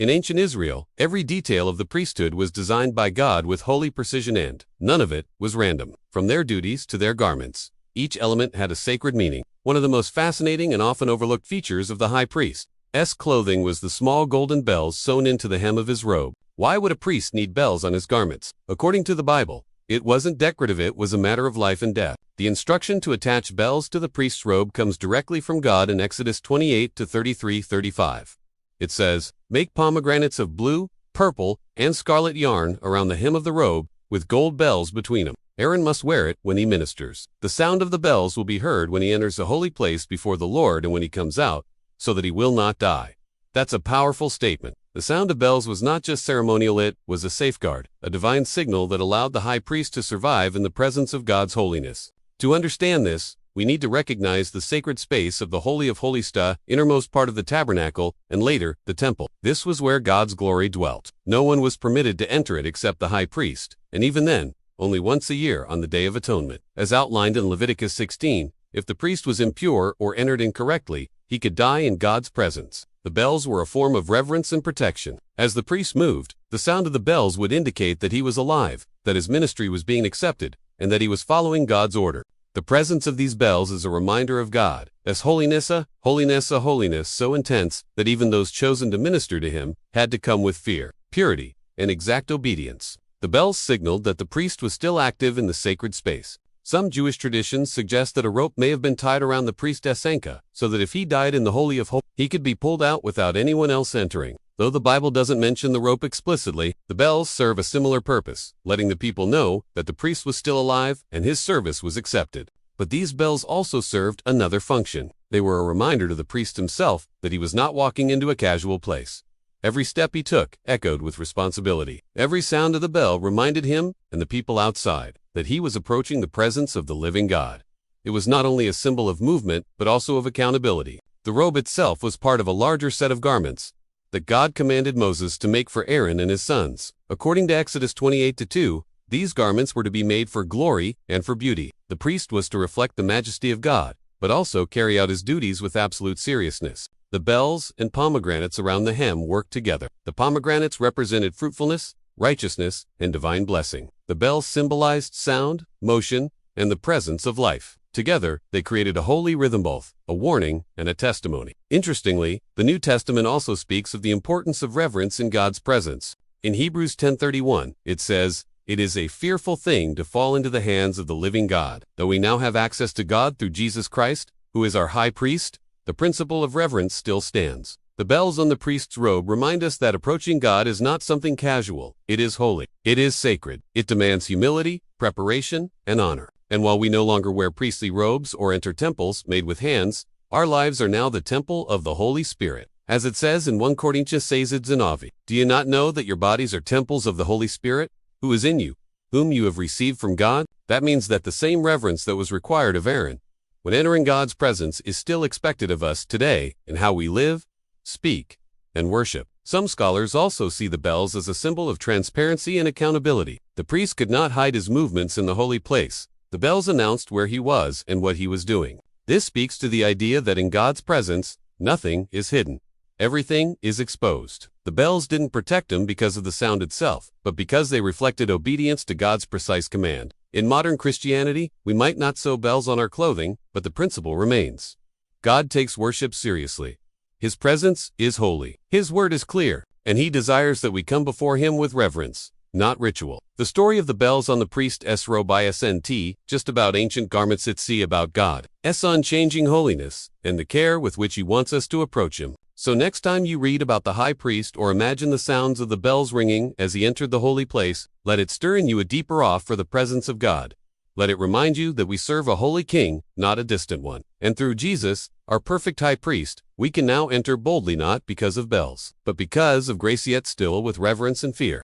In ancient Israel, every detail of the priesthood was designed by God with holy precision and none of it was random. From their duties to their garments, each element had a sacred meaning. One of the most fascinating and often overlooked features of the high priest's clothing was the small golden bells sewn into the hem of his robe. Why would a priest need bells on his garments? According to the Bible, it wasn't decorative, it was a matter of life and death. The instruction to attach bells to the priest's robe comes directly from God in Exodus 28 to 33:35. It says, "Make pomegranates of blue, purple, and scarlet yarn around the hem of the robe, with gold bells between them. Aaron must wear it when he ministers. The sound of the bells will be heard when he enters the holy place before the Lord and when he comes out, so that he will not die." That's a powerful statement. The sound of bells was not just ceremonial, it was a safeguard, a divine signal that allowed the high priest to survive in the presence of God's holiness. To understand this, we need to recognize the sacred space of the Holy of Holies, the innermost part of the tabernacle, and later, the temple. This was where God's glory dwelt. No one was permitted to enter it except the high priest, and even then, only once a year on the Day of Atonement. As outlined in Leviticus 16, if the priest was impure or entered incorrectly, he could die in God's presence. The bells were a form of reverence and protection. As the priest moved, the sound of the bells would indicate that he was alive, that his ministry was being accepted, and that he was following God's order. The presence of these bells is a reminder of God, as holiness so intense that even those chosen to minister to him had to come with fear, purity, and exact obedience. The bells signaled that the priest was still active in the sacred space. Some Jewish traditions suggest that a rope may have been tied around the priest's ankle, so that if he died in the Holy of Holies, he could be pulled out without anyone else entering. Though the Bible doesn't mention the rope explicitly, the bells serve a similar purpose, letting the people know that the priest was still alive and his service was accepted. But these bells also served another function. They were a reminder to the priest himself that he was not walking into a casual place. Every step he took echoed with responsibility. Every sound of the bell reminded him and the people outside that he was approaching the presence of the living God. It was not only a symbol of movement, but also of accountability. The robe itself was part of a larger set of garments that God commanded Moses to make for Aaron and his sons. According to Exodus 28:2, these garments were to be made for glory and for beauty. The priest was to reflect the majesty of God, but also carry out his duties with absolute seriousness. The bells and pomegranates around the hem worked together. The pomegranates represented fruitfulness, righteousness, and divine blessing. The bells symbolized sound, motion, and the presence of life. Together, they created a holy rhythm, both a warning and a testimony. Interestingly, the New Testament also speaks of the importance of reverence in God's presence. In Hebrews 10:31, it says, "It is a fearful thing to fall into the hands of the living God." Though we now have access to God through Jesus Christ, who is our high priest, the principle of reverence still stands. The bells on the priest's robe remind us that approaching God is not something casual. It is holy. It is sacred. It demands humility, preparation, and honor. And while we no longer wear priestly robes or enter temples made with hands, our lives are now the temple of the Holy Spirit. As it says in 1 Corinthians 6:9, "Do you not know that your bodies are temples of the Holy Spirit, who is in you, whom you have received from God?" That means that the same reverence that was required of Aaron when entering God's presence is still expected of us today in how we live, speak, and worship. Some scholars also see the bells as a symbol of transparency and accountability. The priest could not hide his movements in the holy place. The bells announced where he was and what he was doing. This speaks to the idea that in God's presence, nothing is hidden. Everything is exposed. The bells didn't protect him because of the sound itself, but because they reflected obedience to God's precise command. In modern Christianity, we might not sew bells on our clothing, but the principle remains. God takes worship seriously. His presence is holy. His word is clear, and he desires that we come before him with reverence, not ritual. The story of the bells on the priest's robe isn't just about ancient garments, it's about God's unchanging holiness and the care with which he wants us to approach him. So next time you read about the high priest or imagine the sounds of the bells ringing as he entered the holy place, let it stir in you a deeper awe for the presence of God. Let it remind you that we serve a holy king, not a distant one. And through Jesus, our perfect high priest, we can now enter boldly, not because of bells, but because of grace, yet still with reverence and fear.